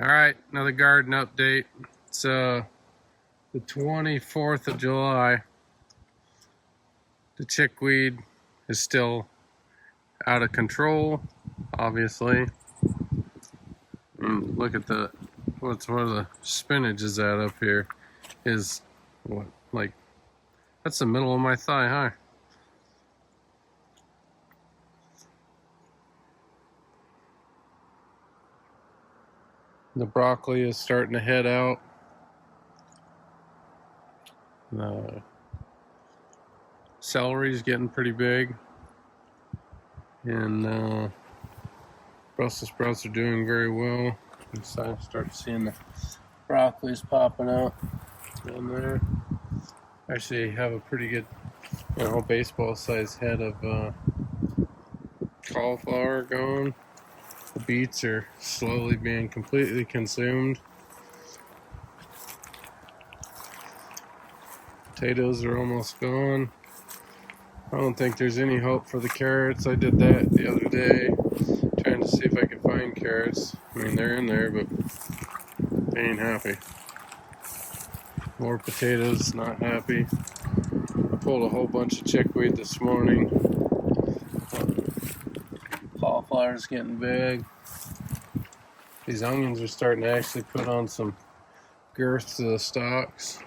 Alright, another garden update. It's the 24th of July. The chickweed is still out of control, obviously. And look at what's one of the spinach is at up here is what, like, that's the middle of my thigh high. The broccoli is starting to head out. The celery is getting pretty big. And Brussels sprouts are doing very well. So I start seeing the broccoli's popping out in there. Actually have a pretty good, baseball sized head of cauliflower going. The beets are slowly being completely consumed. Potatoes are almost gone. I don't think there's any hope for the carrots. I did that the other day, trying to see if I could find carrots. I mean, they're in there, but they ain't happy. More potatoes, not happy. I pulled a whole bunch of chickweed this morning. Cauliflower's getting big. These onions are starting to actually put on some girth to the stalks.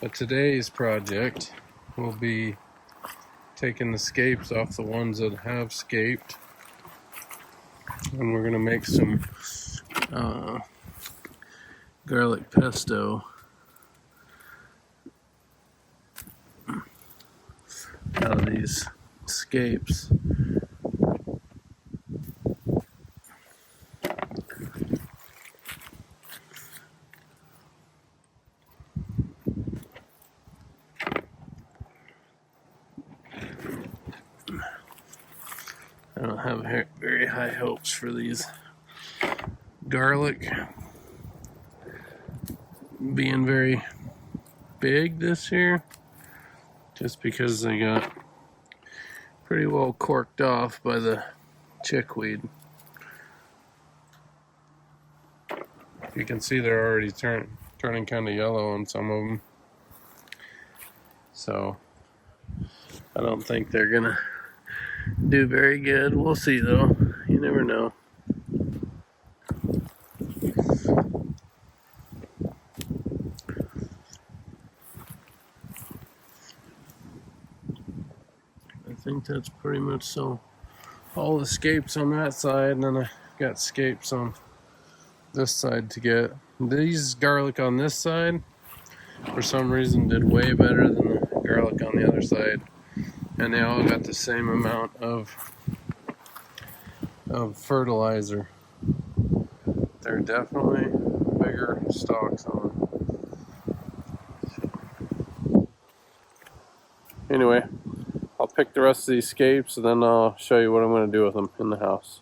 But today's project will be taking the scapes off the ones that have scaped. And we're going to make some garlic pesto out of these scapes. I don't have very high hopes for these garlic being very big this year, just because they got pretty well corked off by the chickweed. You can see they're already turning kind of yellow on some of them. So I don't think they're gonna do very good. We'll see though. You never know. I think that's pretty much so. All the scapes on that side, and then I got scapes on this side to get. These garlic on this side, for some reason, did way better than the garlic on the other side. And they all got the same amount of fertilizer. They're definitely bigger stalks on. Anyway, I'll pick the rest of these scapes and then I'll show you what I'm going to do with them in the house.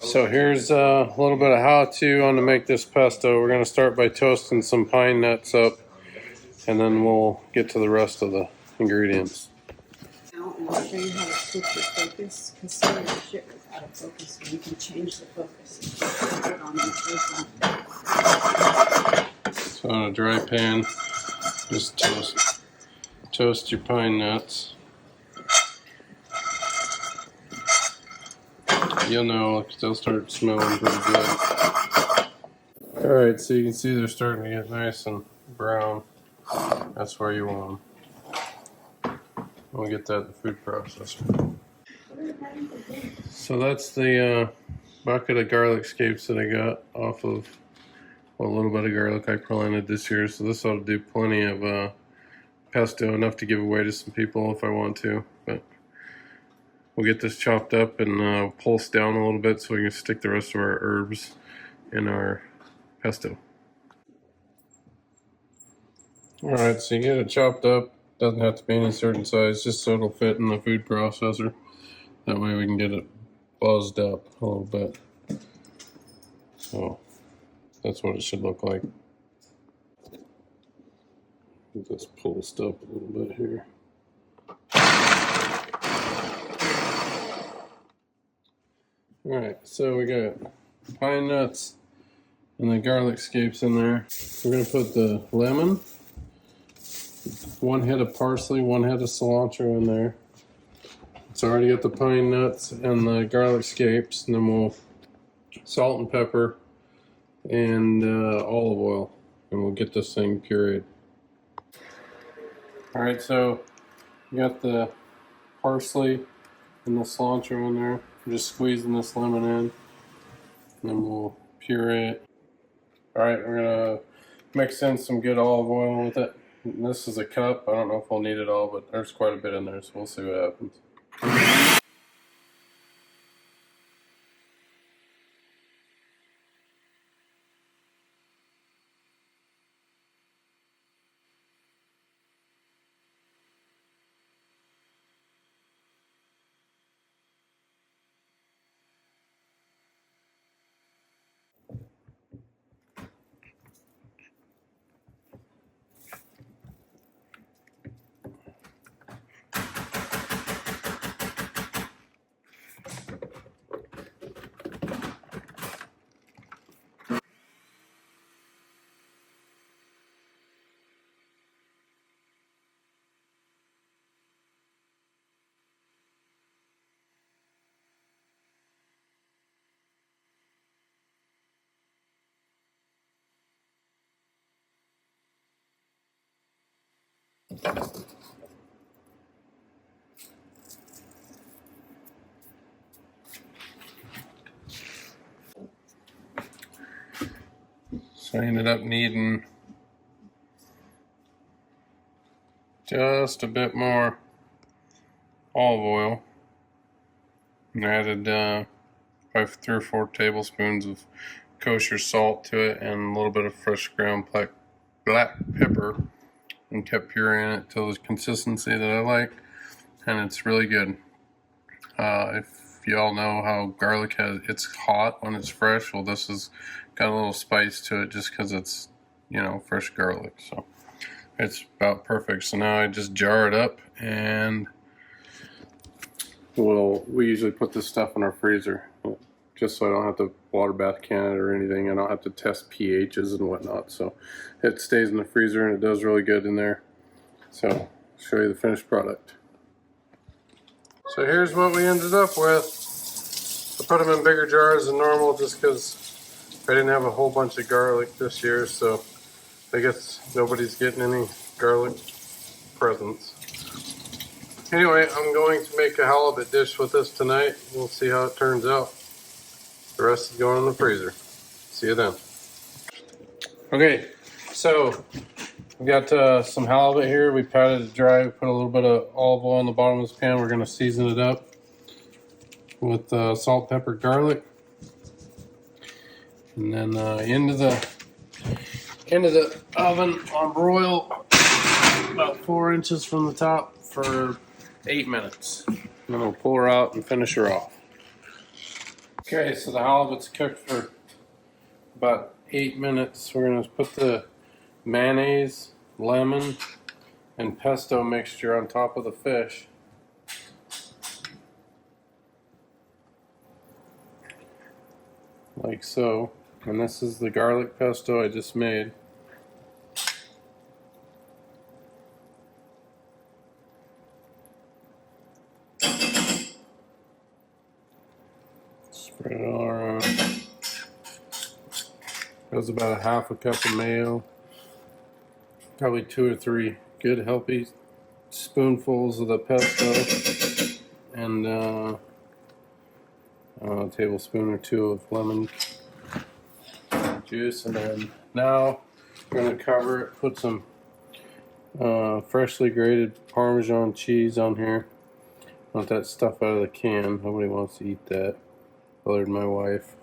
So here's a little bit of how-to on to make this pesto. We're going to start by toasting some pine nuts up, and then we'll get to the rest of the ingredients. Now, and I'll show you how to switch your focus, because some of your shit was out of focus, so you can change the focus. So on a dry pan, just toast your pine nuts. You'll know, they'll start smelling pretty good. Alright, so you can see they're starting to get nice and brown. That's where you want them. We'll get that in the food processor. So that's the bucket of garlic scapes that I got off of a little bit of garlic I planted this year. So this ought to do plenty of pesto, enough to give away to some people if I want to. But we'll get this chopped up and pulsed down a little bit so we can stick the rest of our herbs in our pesto. Alright, so you get it chopped up. Doesn't have to be any certain size, just so it'll fit in the food processor. That way we can get it buzzed up a little bit. So that's what it should look like. Just pulsed up a little bit here. Alright, so we got pine nuts and the garlic scapes in there. We're going to put the lemon, 1 head of parsley, 1 head of cilantro in there. It's already got the pine nuts and the garlic scapes, and then we'll salt and pepper and olive oil, and we'll get this thing pureed. Alright, so we got the parsley and the cilantro in there. I'm just squeezing this lemon in, and then we'll puree it. Alright, we're gonna mix in some good olive oil with it. And this is a cup. I don't know if we'll need it all, but there's quite a bit in there, so we'll see what happens. So I ended up needing just a bit more olive oil, and I added probably 3 or 4 tablespoons of kosher salt to it and a little bit of fresh ground black pepper, and kept pureeing it till the consistency that I like, and it's really good. If you all know how garlic it's hot when it's fresh, well, this has got a little spice to it just because it's, you know, fresh garlic. So it's about perfect. So now I just jar it up, and we usually put this stuff in our freezer just so I don't have to water bath can it or anything. I don't have to test pHs and whatnot. So it stays in the freezer, and it does really good in there. So I'll show you the finished product. So here's what we ended up with. I put them in bigger jars than normal just because I didn't have a whole bunch of garlic this year, so I guess nobody's getting any garlic presents. Anyway, I'm going to make a halibut dish with this tonight. We'll see how it turns out. The rest is going in the freezer. See you then. Okay, so we got some halibut here. We patted it dry. We put a little bit of olive oil in the bottom of this pan. We're going to season it up with salt, pepper, garlic, and then into the oven on broil about 4 inches from the top for 8 minutes. And then we'll pull her out and finish her off. Okay, so the halibut's cooked for about 8 minutes. We're going to put the mayonnaise, lemon, and pesto mixture on top of the fish. Like so. And this is the garlic pesto I just made. Spread it all around. Goes about a half a cup of mayo. Probably 2 or 3 good healthy spoonfuls of the pesto, and a tablespoon or 2 of lemon juice. And then now we're going to cover it, put some freshly grated Parmesan cheese on here. Want that stuff out of the can. Nobody wants to eat that, other than my wife.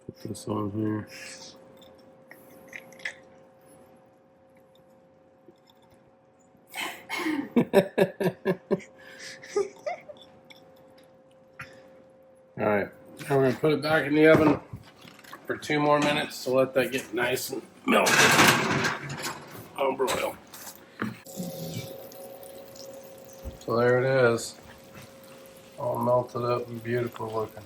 Put this on here. Alright, now we're going to put it back in the oven for 2 more minutes to let that get nice and melted on broil. So there it is. melted up and beautiful looking.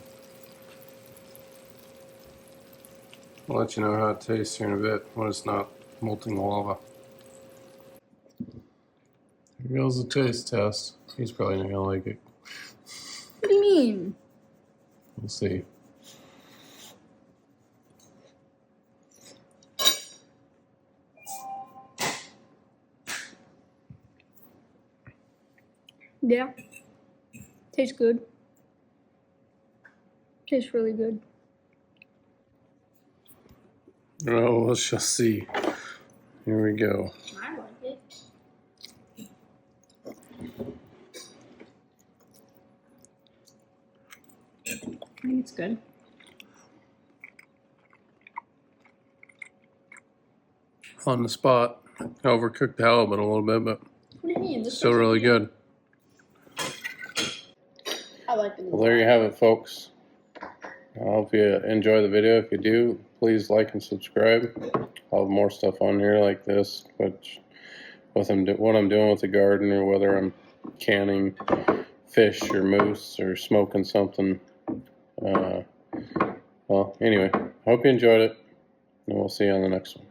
I'll let you know how it tastes here in a bit when it's not molten lava. Here goes the taste test. He's probably not gonna like it. What do you mean? We'll see. Yeah. Tastes good. Tastes really good. Oh, we shall see. Here we go. I like it. I think it's good. On the spot. Overcooked the halibut a little bit, but What do you mean? This still really good. I like it. Well, there you have it, folks. I hope you enjoy the video. If you do, please like and subscribe. I'll have more stuff on here like this, which what I'm doing with the garden, or whether I'm canning fish or moose or smoking something. Well, anyway, hope you enjoyed it, and we'll see you on the next one.